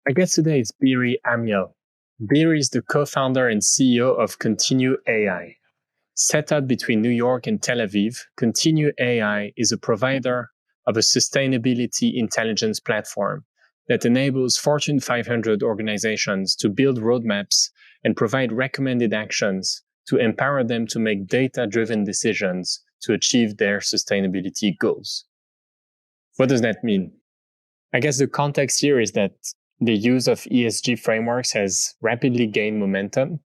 My guest today is Beeri Amiel. Beeri is the co-founder and CEO of Continue AI. Set up between New York and Tel Aviv, Continue AI is a provider of a sustainability intelligence platform that enables Fortune 500 organizations to build roadmaps and provide recommended actions to empower them to make data-driven decisions to achieve their sustainability goals. What does that mean? I guess the context here is that the use of ESG frameworks has rapidly gained momentum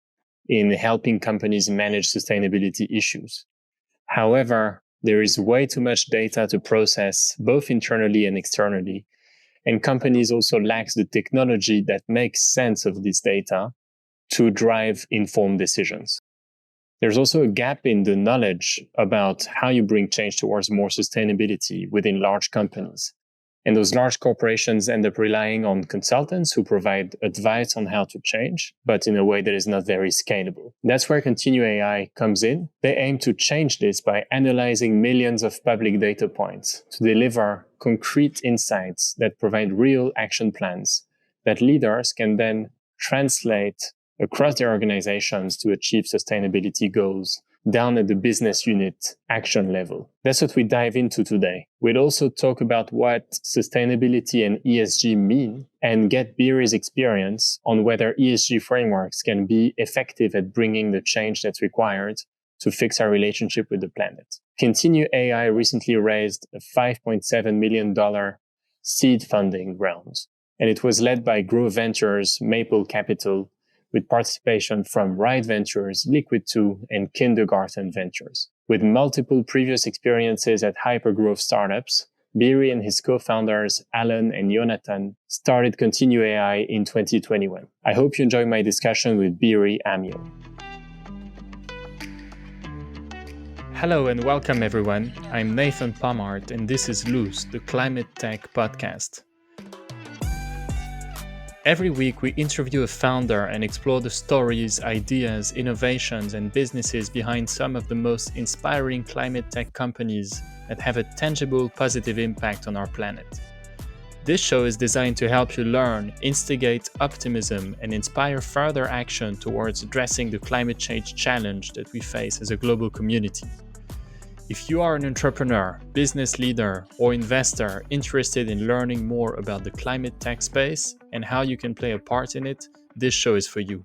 in helping companies manage sustainability issues. However, there is way too much data to process, both internally and externally, and companies also lack the technology that makes sense of this data to drive informed decisions. There's also a gap in the knowledge about how you bring change towards more sustainability within large companies. And those large corporations end up relying on consultants who provide advice on how to change, but in a way that is not very scalable. That's where Continue AI comes in. They aim to change this by analyzing millions of public data points to deliver concrete insights that provide real action plans that leaders can then translate across their organizations to achieve sustainability goals down at the business unit action level. That's what we dive into today. We'll also talk about what sustainability and ESG mean and get Beeri's experience on whether ESG frameworks can be effective at bringing the change that's required to fix our relationship with the planet. Continue AI recently raised a $5.7 million seed funding round, and it was led by Grow Ventures, Maple Capital, with participation from Ride Ventures, Liquid 2, and Kindergarten Ventures. With multiple previous experiences at hypergrowth startups, Beeri and his co-founders, Alan and Jonathan, started Continue AI in 2021. I hope you enjoy my discussion with Beeri Amiel. Hello and welcome everyone. I'm Nathan Pomart and this is Loose, the Climate Tech Podcast. Every week, we interview a founder and explore the stories, ideas, innovations, and businesses behind some of the most inspiring climate tech companies that have a tangible, positive impact on our planet. This show is designed to help you learn, instigate optimism, and inspire further action towards addressing the climate change challenge that we face as a global community. If you are an entrepreneur, business leader, or investor interested in learning more about the climate tech space and how you can play a part in it, this show is for you.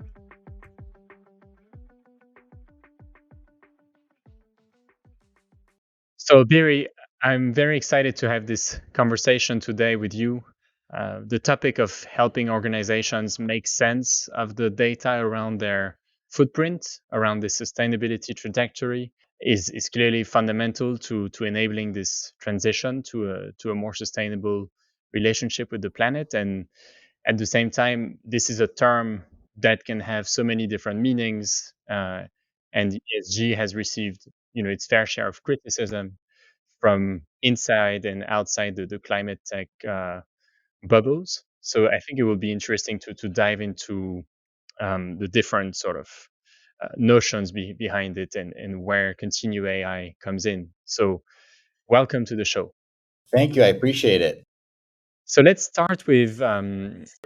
So, Beeri, I'm very excited to have this conversation today with you. The topic of helping organizations make sense of the data around their footprint, around the sustainability trajectory, is clearly fundamental to enabling this transition to a more sustainable relationship with the planet. And at the same time, this is a term that can have so many different meanings, and ESG has received its fair share of criticism from inside and outside the climate tech bubbles. So I think it will be interesting to dive into the different sort of notions behind it and where Continue AI comes in. So welcome to the show. Thank you. I appreciate it. So let's start with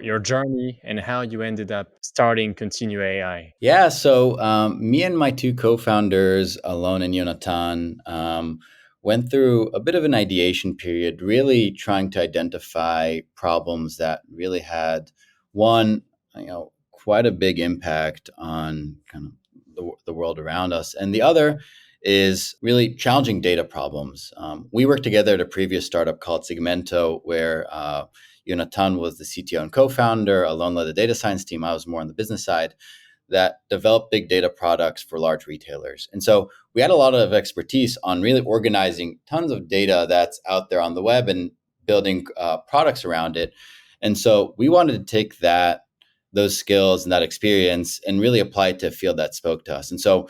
your journey and how you ended up starting Continue AI. Yeah. So me and my two co-founders, Alon and Jonathan, went through a bit of an ideation period, really trying to identify problems that really had one, quite a big impact on kind of the world around us, and the other is really challenging data problems. We worked together at a previous startup called Segmento, where Jonathan was the CTO and co-founder. Alon led the data science team. I was more on the business side that developed big data products for large retailers. And so we had a lot of expertise on really organizing tons of data that's out there on the web and building products around it. And so we wanted to take those skills and that experience and really apply it to a field that spoke to us. And so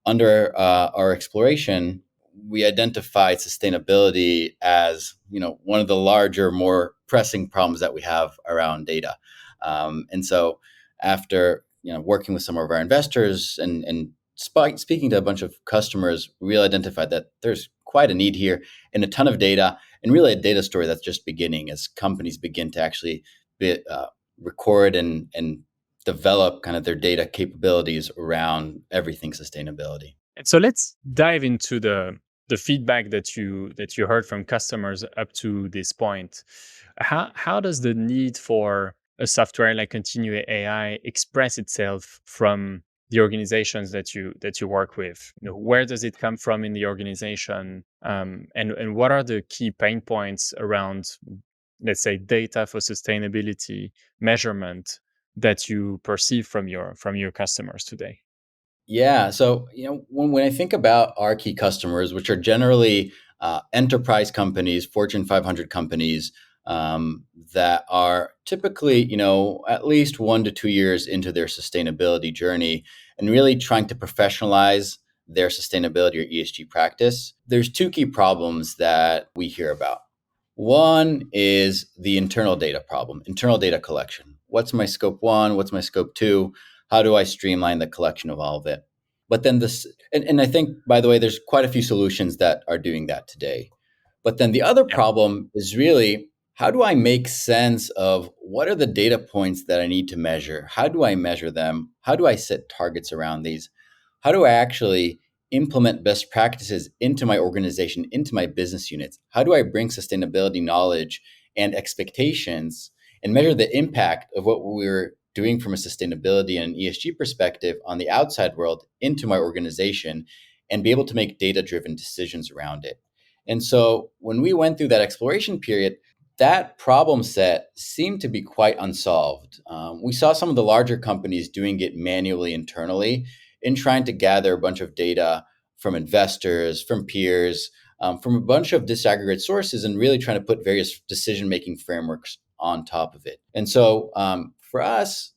under our exploration, we identified sustainability as one of the larger, more pressing problems that we have around data. And so after working with some of our investors and speaking to a bunch of customers, we really identified that there's quite a need here and a ton of data, and really a data story that's just beginning as companies begin to actually record and develop kind of their data capabilities around everything sustainability. And so let's dive into the feedback that you heard from customers up to this point. How does the need for a software like Continue AI express itself from the organizations that you work with? Where does it come from in the organization, and what are the key pain points around, let's say, data for sustainability measurement that you perceive from your customers today? Yeah. So, when I think about our key customers, which are generally enterprise companies, Fortune 500 companies, that are typically, at least 1 to 2 years into their sustainability journey and really trying to professionalize their sustainability or ESG practice, there's two key problems that we hear about. One is the internal data problem, internal data collection. What's my scope one? What's my scope two? How do I streamline the collection of all of it? But then and I think, by the way, there's quite a few solutions that are doing that today. But then the other Yeah. problem is really, how do I make sense of what are the data points that I need to measure? How do I measure them? How do I set targets around these? How do I actually implement best practices into my organization, into my business units? How do I bring sustainability knowledge and expectations and measure the impact of what we're doing from a sustainability and ESG perspective on the outside world into my organization and be able to make data driven decisions around it? And so when we went through that exploration period, that problem set seemed to be quite unsolved. We saw some of the larger companies doing it manually internally in trying to gather a bunch of data from investors, from peers, from a bunch of disaggregate sources, and really trying to put various decision making frameworks on top of it. And so for us,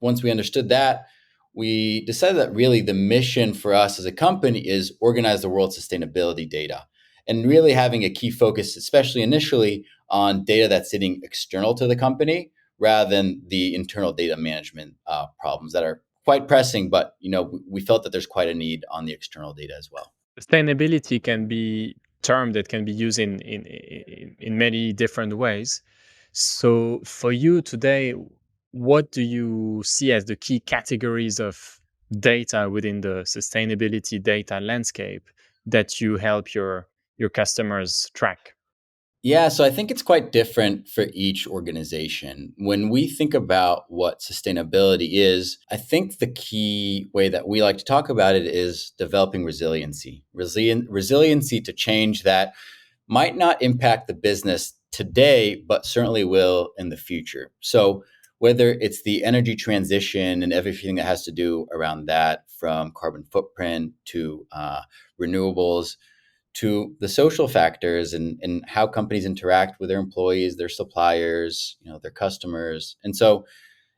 once we understood that, we decided that really the mission for us as a company is organize the world's sustainability data and really having a key focus, especially initially, on data that's sitting external to the company rather than the internal data management problems that are quite pressing. But we felt that there's quite a need on the external data as well. Sustainability can be term that can be used in many different ways. So for you today, what do you see as the key categories of data within the sustainability data landscape that you help your customers track? Yeah, so I think it's quite different for each organization. When we think about what sustainability is, I think the key way that we like to talk about it is developing resiliency. Resiliency to change that might not impact the business today, but certainly will in the future. So whether it's the energy transition and everything that has to do around that, from carbon footprint to renewables, to the social factors and how companies interact with their employees, their suppliers, their customers. And so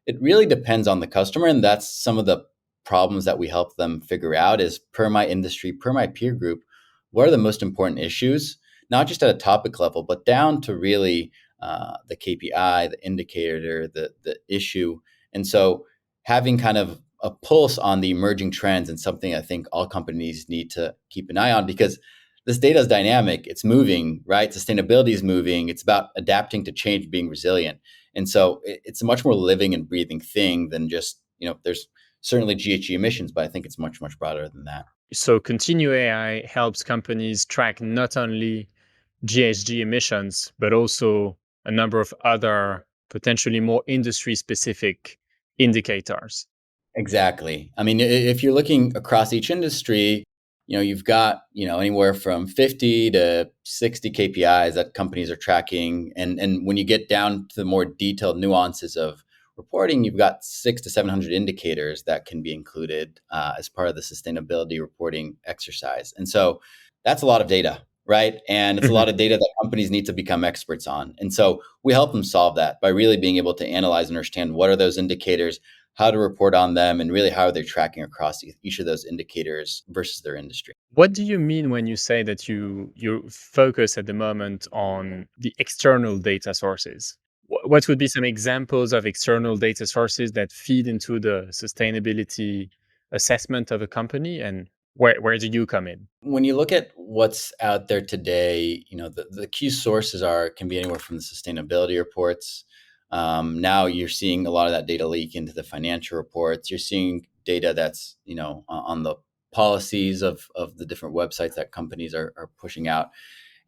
it really depends on the customer, and that's some of the problems that we help them figure out is, per my industry, per my peer group, what are the most important issues, not just at a topic level, but down to really the KPI, the indicator, the issue. And so having kind of a pulse on the emerging trends and something I think all companies need to keep an eye on, because this data is dynamic, it's moving, right? Sustainability is moving. It's about adapting to change, being resilient. And so it's a much more living and breathing thing than just, there's certainly GHG emissions, but I think it's much, much broader than that. So Continue AI helps companies track not only GHG emissions, but also a number of other potentially more industry specific indicators. Exactly. I mean, if you're looking across each industry, you've got, anywhere from 50 to 60 KPIs that companies are tracking. And when you get down to the more detailed nuances of reporting, you've got 600 to 700 indicators that can be included as part of the sustainability reporting exercise. And so that's a lot of data, right? And it's a lot Mhm. of data that companies need to become experts on. And so we help them solve that by really being able to analyze and understand what are those indicators, how to report on them, and really how they're tracking across each of those indicators versus their industry. What do you mean when you say that you focus at the moment on the external data sources? What would be some examples of external data sources that feed into the sustainability assessment of a company, and where do you come in? When you look at what's out there today, the key sources can be anywhere from the sustainability reports. Now you're seeing a lot of that data leak into the financial reports. You're seeing data that's on the policies of the different websites that companies are pushing out.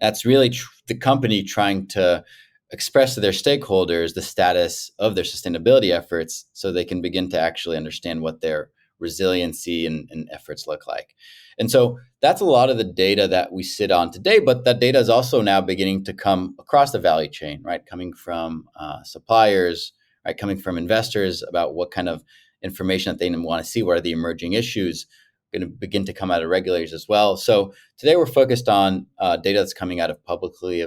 That's really the company trying to express to their stakeholders the status of their sustainability efforts so they can begin to actually understand what their resiliency and efforts look like. And so that's a lot of the data that we sit on today, but that data is also now beginning to come across the value chain, right? Coming from suppliers, right? Coming from investors about what kind of information that they want to see, what are the emerging issues, going to begin to come out of regulators as well. So today we're focused on data that's coming out of publicly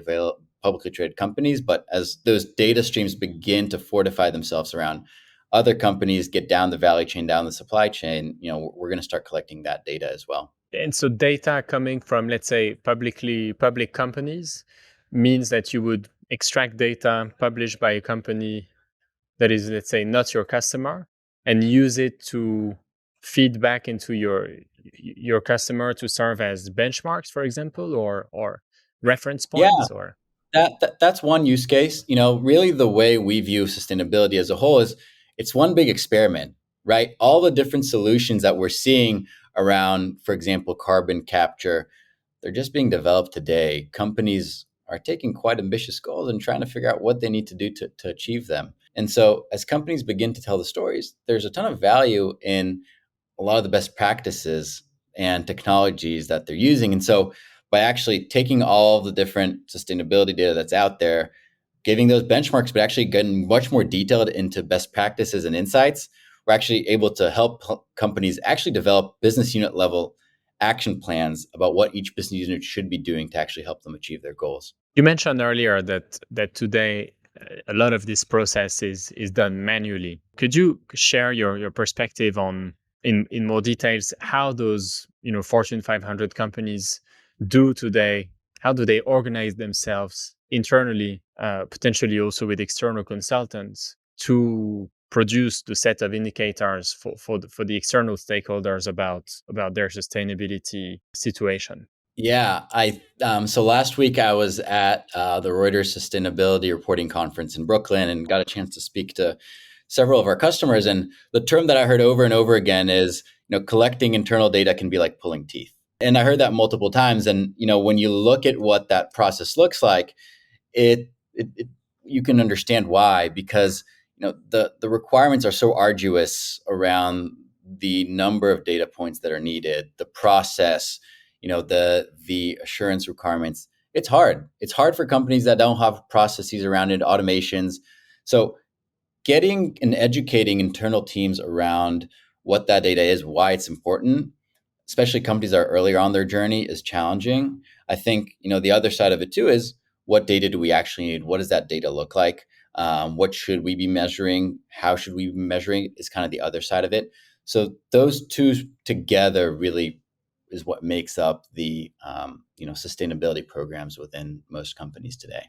traded companies, but as those data streams begin to fortify themselves around other companies, get down the value chain, down the supply chain, we're going to start collecting that data as well. And so data coming from, let's say, public companies means that you would extract data published by a company that is, let's say, not your customer, and use it to feed back into your customer to serve as benchmarks, for example, or reference Yeah, points, or that's one use case. Really the way we view sustainability as a whole is it's one big experiment, right? All the different solutions that we're seeing around, for example, carbon capture, they're just being developed today. Companies are taking quite ambitious goals and trying to figure out what they need to do to achieve them. And so as companies begin to tell the stories, there's a ton of value in a lot of the best practices and technologies that they're using. And so by actually taking all of the different sustainability data that's out there, giving those benchmarks, but actually getting much more detailed into best practices and insights, we're actually able to help companies actually develop business unit level action plans about what each business unit should be doing to actually help them achieve their goals. you mentioned earlier that today a lot of this process is done manually. Could you share your perspective on in more details how those Fortune 500 companies do today? How do they organize themselves internally, potentially also with external consultants, to produce the set of indicators for the external stakeholders about their sustainability situation? Yeah, I so last week I was at the Reuters Sustainability Reporting Conference in Brooklyn and got a chance to speak to several of our customers. And the term that I heard over and over again is, collecting internal data can be like pulling teeth. And I heard that multiple times. And when you look at what that process looks like, it you can understand why, because the requirements are so arduous around the number of data points that are needed, the process, the assurance requirements. It's hard for companies that don't have processes around it, automations. So getting and educating internal teams around what that data is, why it's important, especially companies that are earlier on their journey, is challenging. I think the other side of it too is, what data do we actually need? What does that data look like? What should we be measuring? How should we be measuring it? Is kind of the other side of it. So those two together really is what makes up the sustainability programs within most companies today.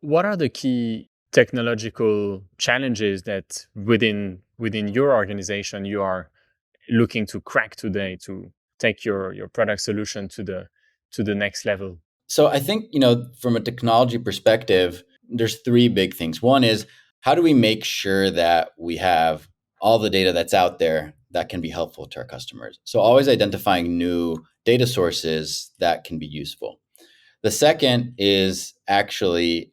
What are the key technological challenges that within your organization you are looking to crack today to take your product solution to the next level? So I think, from a technology perspective, there's three big things. One is, how do we make sure that we have all the data that's out there that can be helpful to our customers? So always identifying new data sources that can be useful. The second is actually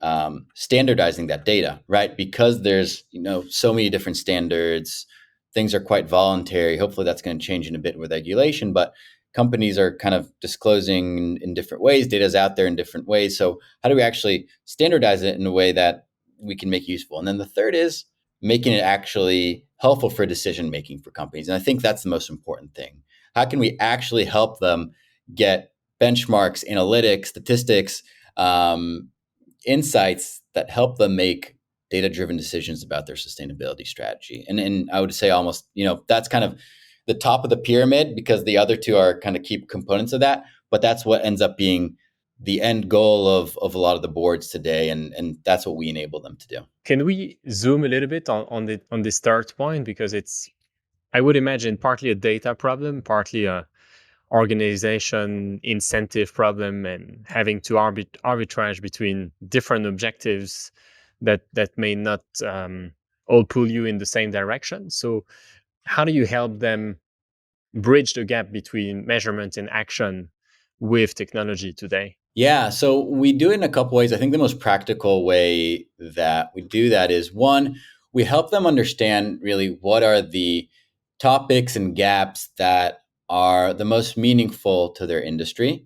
standardizing that data, right? Because there's so many different standards, things are quite voluntary. Hopefully, that's going to change in a bit with regulation, but companies are kind of disclosing in different ways. Data's out there in different ways. So how do we actually standardize it in a way that we can make useful? And then the third is making it actually helpful for decision making for companies. And I think that's the most important thing. How can we actually help them get benchmarks, analytics, statistics, insights that help them make data-driven decisions about their sustainability strategy? And I would say almost, that's kind of the top of the pyramid, because the other two are kind of key components of that. But that's what ends up being the end goal of a lot of the boards today, and that's what we enable them to do. Can we zoom a little bit on this third point, because it's, I would imagine, partly a data problem, partly a organization incentive problem, and having to arbitrage between different objectives that may not all pull you in the same direction. So how do you help them bridge the gap between measurement and action with technology today? Yeah, so we do it in a couple ways. I think the most practical way that we do that is one, we help them understand really what are the topics and gaps that are the most meaningful to their industry.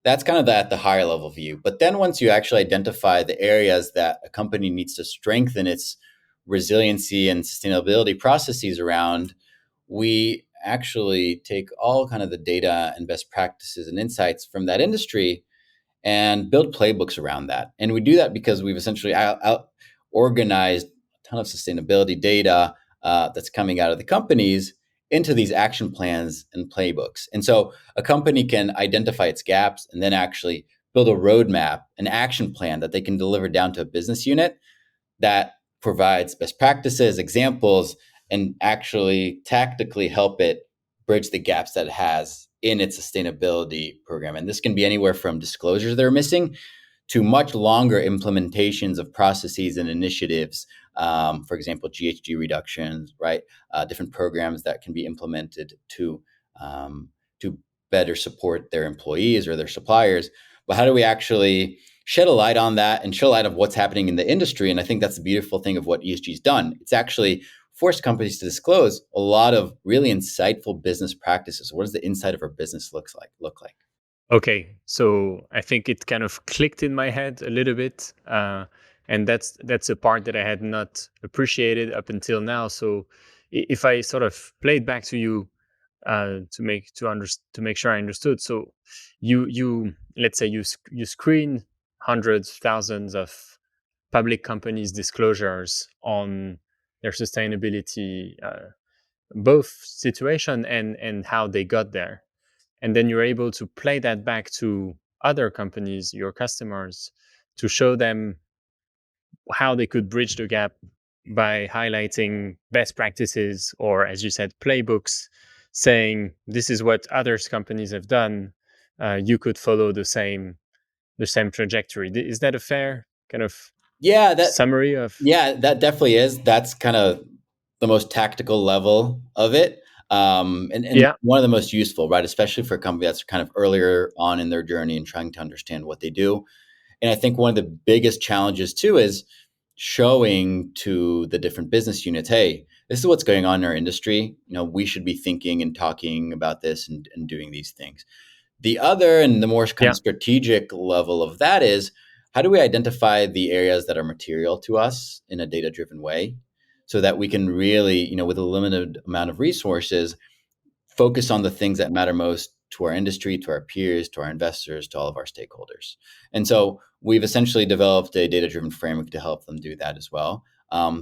That's kind of at the higher level view. But then once you actually identify the areas that a company needs to strengthen its resiliency and sustainability processes around, we actually take all kind of the data and best practices and insights from that industry and build playbooks around that. And we do that because we've essentially organized a ton of sustainability data that's coming out of the companies into these action plans and playbooks. And so a company can identify its gaps and then actually build a roadmap, an action plan that they can deliver down to a business unit that provides best practices, examples, and actually tactically help it bridge the gaps that it has in its sustainability program. And this can be anywhere from disclosures that are missing to much longer implementations of processes and initiatives. For example, GHG reductions, right? Different programs that can be implemented to better support their employees or their suppliers. But how do we actually shed a light on that and shed a light of what's happening in the industry? And I think that's the beautiful thing of what ESG's done. It's actually forced companies to disclose a lot of really insightful business practices. What does the inside of our business look like? Okay, so I think it kind of clicked in my head a little bit, and that's a part that I had not appreciated up until now. So if I sort of play it back to you to make sure I understood, so you let's say you screen hundreds, thousands of public companies' disclosures on their sustainability, both situation and how they got there, and then you're able to play that back to other companies, your customers, to show them how they could bridge the gap by highlighting best practices, or as you said, playbooks, saying this is what other companies have done. You could follow the same trajectory. Is that a fair kind of Yeah, that summary of? Yeah, that definitely is. That's kind of the most tactical level of it. And Yeah, one of the most useful, right? Especially for a company that's kind of earlier on in their journey and trying to understand what they do. And I think one of the biggest challenges too is showing to the different business units, hey, this is what's going on in our industry. We should be thinking and talking about this and doing these things. The other and the more kind of yeah. strategic level of that is how do we identify the areas that are material to us in a data driven way so that we can really, with a limited amount of resources, focus on the things that matter most to our industry, to our peers, to our investors, to all of our stakeholders. And so we've essentially developed a data driven framework to help them do that as well.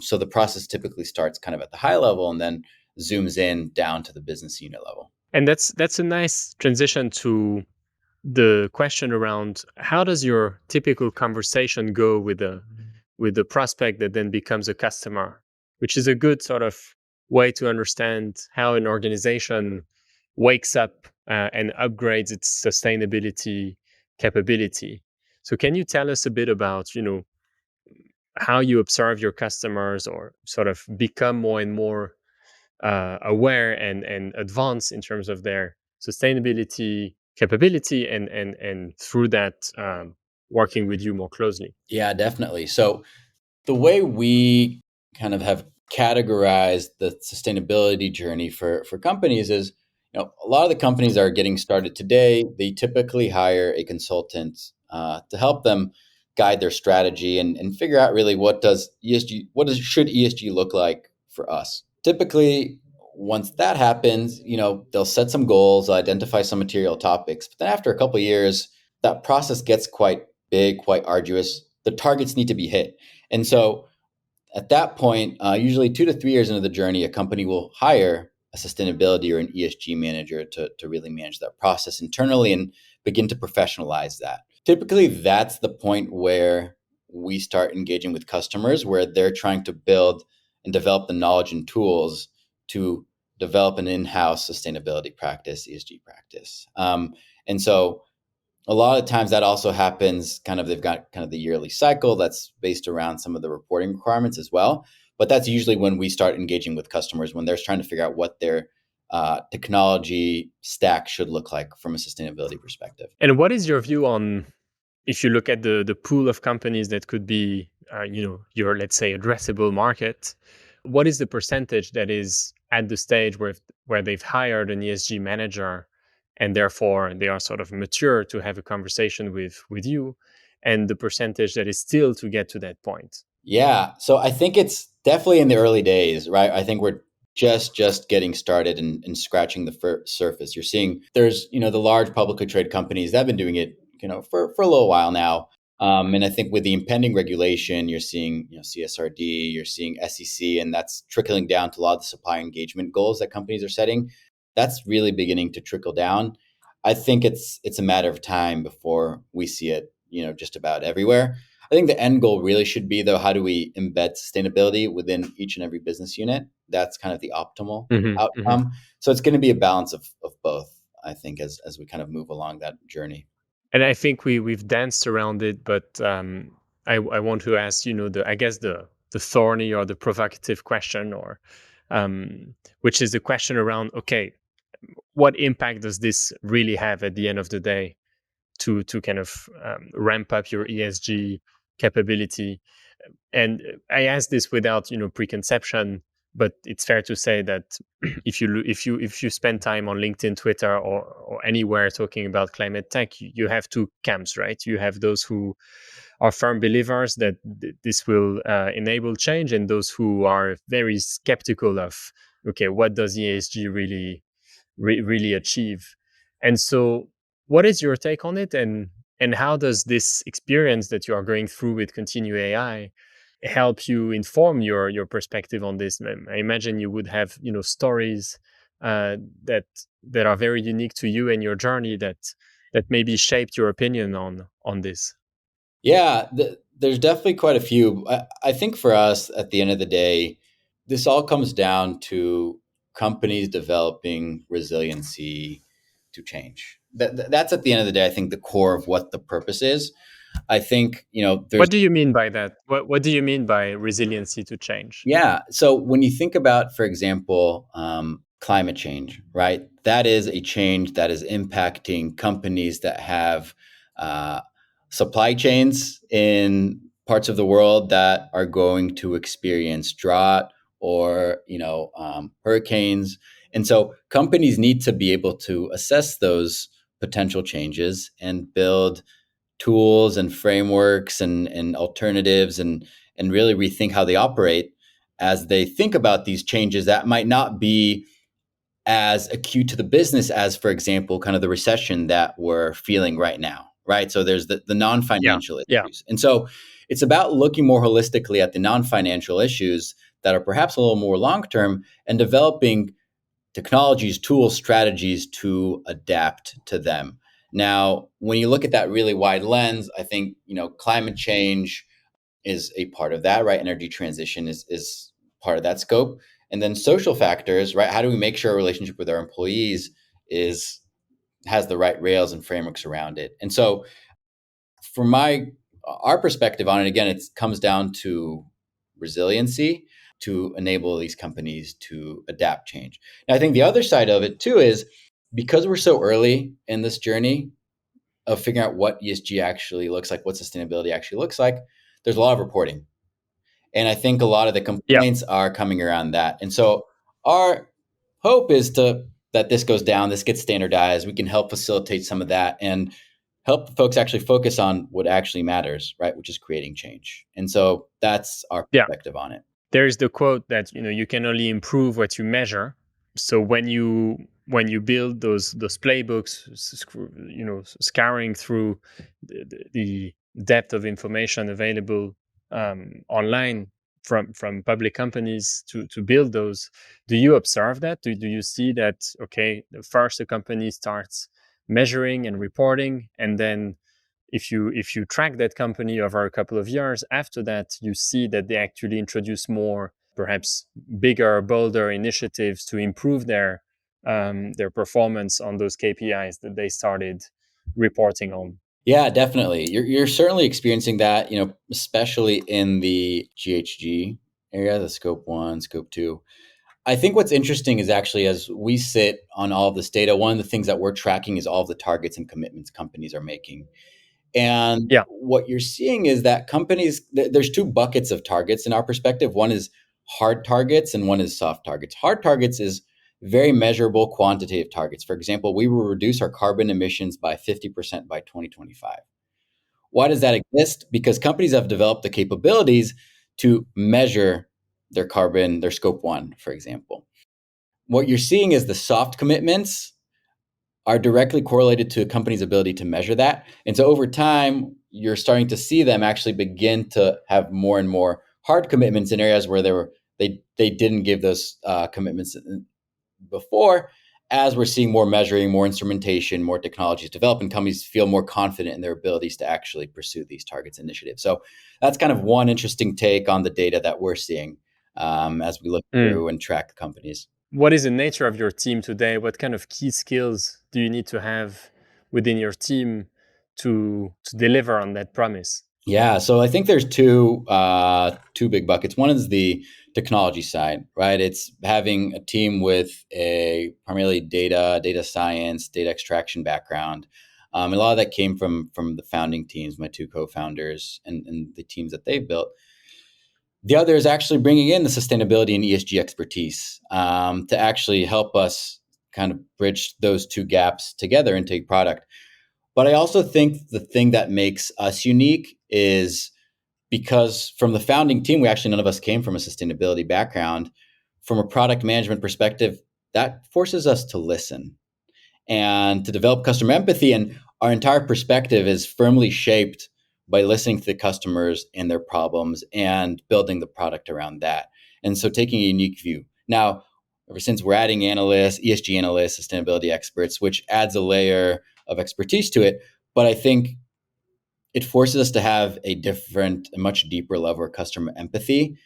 So the process typically starts kind of at the high level and then zooms in down to the business unit level. And that's a nice transition to the question around how does your typical conversation go with the prospect that then becomes a customer, which is a good sort of way to understand how an organization wakes up and upgrades its sustainability capability. So can you tell us a bit about how you observe your customers or sort of become more and more aware and advance in terms of their sustainability capability, and through that, working with you more closely? Yeah, definitely. So the way we kind of have categorized the sustainability journey for companies is, a lot of the companies that are getting started today, they typically hire a consultant to help them guide their strategy and figure out really should ESG look like for us. Typically, once that happens, they'll set some goals, identify some material topics, but then after a couple of years, that process gets quite big, quite arduous. The targets need to be hit. And so at that point, usually 2 to 3 years into the journey, a company will hire a sustainability or an ESG manager to really manage that process internally and begin to professionalize that. Typically, that's the point where we start engaging with customers, where they're trying to build and develop the knowledge and tools to develop an in-house sustainability practice, ESG practice. And so A lot of times that also happens kind of, they've got kind of the yearly cycle that's based around some of the reporting requirements as well. But that's usually when we start engaging with customers, when they're trying to figure out what their technology stack should look like from a sustainability perspective. And what is your view on, if you look at the pool of companies that could be, your, let's say, addressable market, what is the percentage that is at the stage where they've hired an ESG manager, and therefore they are sort of mature to have a conversation with you, and the percentage that is still to get to that point? Yeah. So I think it's definitely in the early days, right? I think we're just getting started and scratching the surface. You're seeing there's, the large publicly traded companies that have been doing it, for a little while now. And I think with the impending regulation, you're seeing, CSRD, you're seeing SEC, and that's trickling down to a lot of the supply engagement goals that companies are setting. That's really beginning to trickle down. I think it's a matter of time before we see it, just about everywhere. I think the end goal really should be, though, how do we embed sustainability within each and every business unit? That's kind of the optimal Hmm. Hmm. outcome. So it's going to be a balance of both, I think, as we kind of move along that journey. And I think we've danced around it, but I want to ask, the, I guess, the thorny or the provocative question, or which is the question around, okay, what impact does this really have at the end of the day to kind of ramp up your ESG capability? And I ask this without preconception, but it's fair to say that if you spend time on LinkedIn, Twitter, or anywhere talking about climate tech, you have two camps, right? You have those who are firm believers that this will enable change, and those who are very skeptical of, okay, what does ESG really achieve? And so, what is your take on it, and how does this experience that you are going through with Continue AI help you inform your perspective on this? I imagine you would have stories uh, that that are very unique to you and your journey, that maybe shaped your opinion on this. Yeah, there's definitely quite a few. I think for us, at the end of the day, this all comes down to companies developing resiliency to change. That's at the end of the day, I think, the core of what the purpose is. I think, there's What do you mean by that? What do you mean by resiliency to change? Yeah. So when you think about, for example, climate change, right? That is a change that is impacting companies that have uh, supply chains in parts of the world that are going to experience drought or, hurricanes. And so companies need to be able to assess those potential changes and build tools and frameworks and alternatives and really rethink how they operate as they think about these changes that might not be as acute to the business as, for example, kind of the recession that we're feeling right now, right? So there's the Yeah, non-financial yeah, issues. And so it's about looking more holistically at the non-financial issues that are perhaps a little more long-term and developing technologies, tools, strategies to adapt to them. Now, when you look at that really wide lens, I think, climate change is a part of that, right? Energy transition is part of that scope. And then social factors, right? How do we make sure our relationship with our employees is has the right rails and frameworks around it? And so from our perspective on it, again, it comes down to resiliency to enable these companies to adapt change. And I think the other side of it too is, because we're so early in this journey of figuring out what ESG actually looks like, what sustainability actually looks like, there's a lot of reporting. And I think a lot of the yeah. complaints are coming around that. And so our hope is that this goes down, this gets standardized, we can help facilitate some of that and help folks actually focus on what actually matters, right? Which is creating change. And so that's our Yeah. perspective on it. There's the quote that you can only improve what you measure. So when you build those playbooks, scouring through the depth of information available online from public companies to build those, do you observe that? Do you see that, okay, first the company starts measuring and reporting, and then if you track that company over a couple of years after that, you see that they actually introduce more, perhaps bigger, bolder initiatives to improve their performance on those KPIs that they started reporting on? Yeah, definitely. You're certainly experiencing that, especially in the GHG area, the scope 1, scope 2. I think what's interesting is actually as we sit on all of this data, one of the things that we're tracking is all of the targets and commitments companies are making. And Yeah. what you're seeing is that companies, there's two buckets of targets in our perspective. One is hard targets and one is soft targets. Hard targets is very measurable quantitative targets. For example, we will reduce our carbon emissions by 50% by 2025. Why does that exist? Because companies have developed the capabilities to measure their carbon, their scope 1, for example. What you're seeing is the soft commitments are directly correlated to a company's ability to measure that. And so over time, you're starting to see them actually begin to have more and more hard commitments in areas where they didn't give those commitments before. As we're seeing more measuring, more instrumentation, more technologies develop, and companies feel more confident in their abilities to actually pursue these targets initiatives. So that's kind of one interesting take on the data that we're seeing as we look Mm. through and track companies. What is the nature of your team today? What kind of key skills do you need to have within your team to deliver on that promise? Yeah, so I think there's two big buckets. One is the technology side, right? It's having a team with a primarily data science, data extraction background. A lot of that came from the founding teams, my two co-founders, and the teams that they've built. The other is actually bringing in the sustainability and ESG expertise to actually help us kind of bridge those two gaps together and take product. But I also think the thing that makes us unique is because from the founding team, we actually none of us came from a sustainability background. From a product management perspective, that forces us to listen and to develop customer empathy. And our entire perspective is firmly shaped by listening to the customers and their problems and building the product around that. And so taking a unique view. Now, ever since we're adding analysts, ESG analysts, sustainability experts, which adds a layer of expertise to it. But I think it forces us to have a much deeper level of customer empathy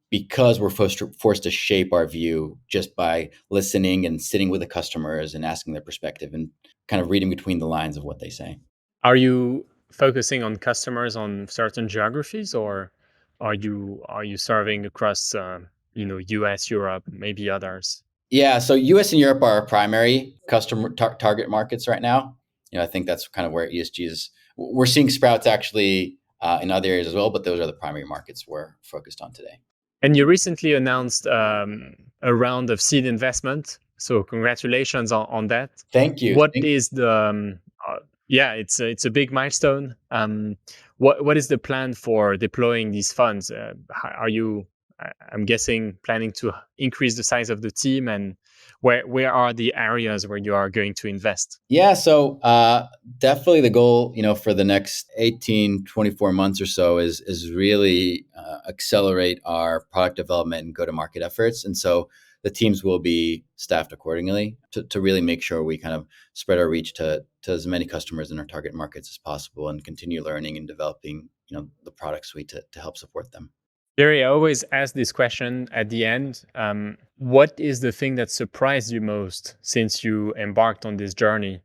because we're forced to shape our view just by listening and sitting with the customers and asking their perspective and kind of reading between the lines of what they say. Are you focusing on customers on certain geographies, or are you serving across US, Europe, maybe others? Yeah, so US and Europe are our primary customer target markets right now. I think that's kind of where ESG is. We're seeing sprouts actually in other areas as well, but those are the primary markets we're focused on today. And you recently announced a round of seed investment. So congratulations on that. Thank you. What is the yeah, it's a big milestone. What is the plan for deploying these funds? Are you, I'm guessing, planning to increase the size of the team, and where are the areas where you are going to invest? Yeah, so definitely the goal, for the next 18, 24 months or so is really accelerate our product development and go-to-market efforts. And so the teams will be staffed accordingly to really make sure we kind of spread our reach to as many customers in our target markets as possible and continue learning and developing, the product suite to help support them. Jerry, I always ask this question at the end. What is the thing that surprised you most since you embarked on this journey?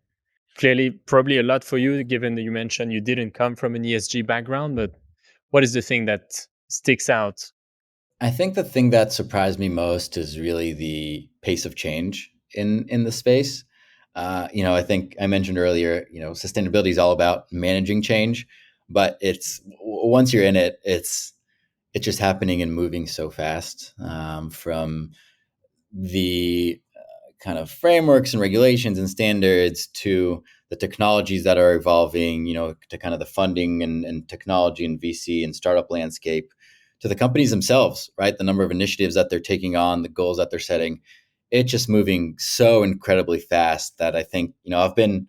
Clearly, probably a lot for you, given that you mentioned you didn't come from an ESG background, but what is the thing that sticks out? I think the thing that surprised me most is really the pace of change in the space. I think I mentioned earlier, sustainability is all about managing change, but once you're in it, it's just happening and moving so fast from the kind of frameworks and regulations and standards to the technologies that are evolving, to kind of the funding and technology and VC and startup landscape, to the companies themselves, right? The number of initiatives that they're taking on, the goals that they're setting, it's just moving so incredibly fast that I think, I've been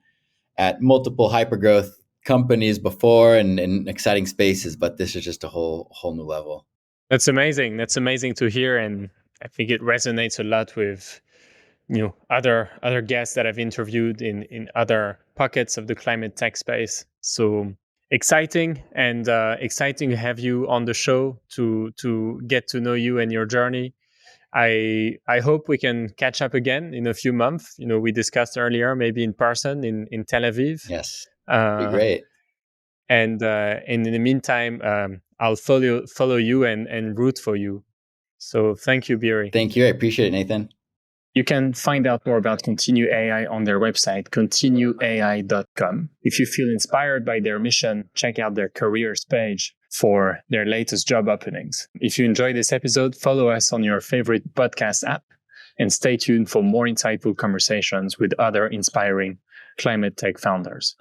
at multiple hypergrowth companies before and in exciting spaces, but this is just a whole new level. That's amazing. That's amazing to hear, and I think it resonates a lot with other guests that I've interviewed in other pockets of the climate tech space. So exciting, and exciting to have you on the show to get to know you and your journey. I hope we can catch up again in a few months. We discussed earlier, maybe in person in Tel Aviv. Yes. Be great. And in the meantime, I'll follow you and root for you. So thank you, Beeri. Thank you. I appreciate it, Nathan. You can find out more about Continue AI on their website, continueai.com. If you feel inspired by their mission, check out their careers page for their latest job openings. If you enjoyed this episode, follow us on your favorite podcast app and stay tuned for more insightful conversations with other inspiring climate tech founders.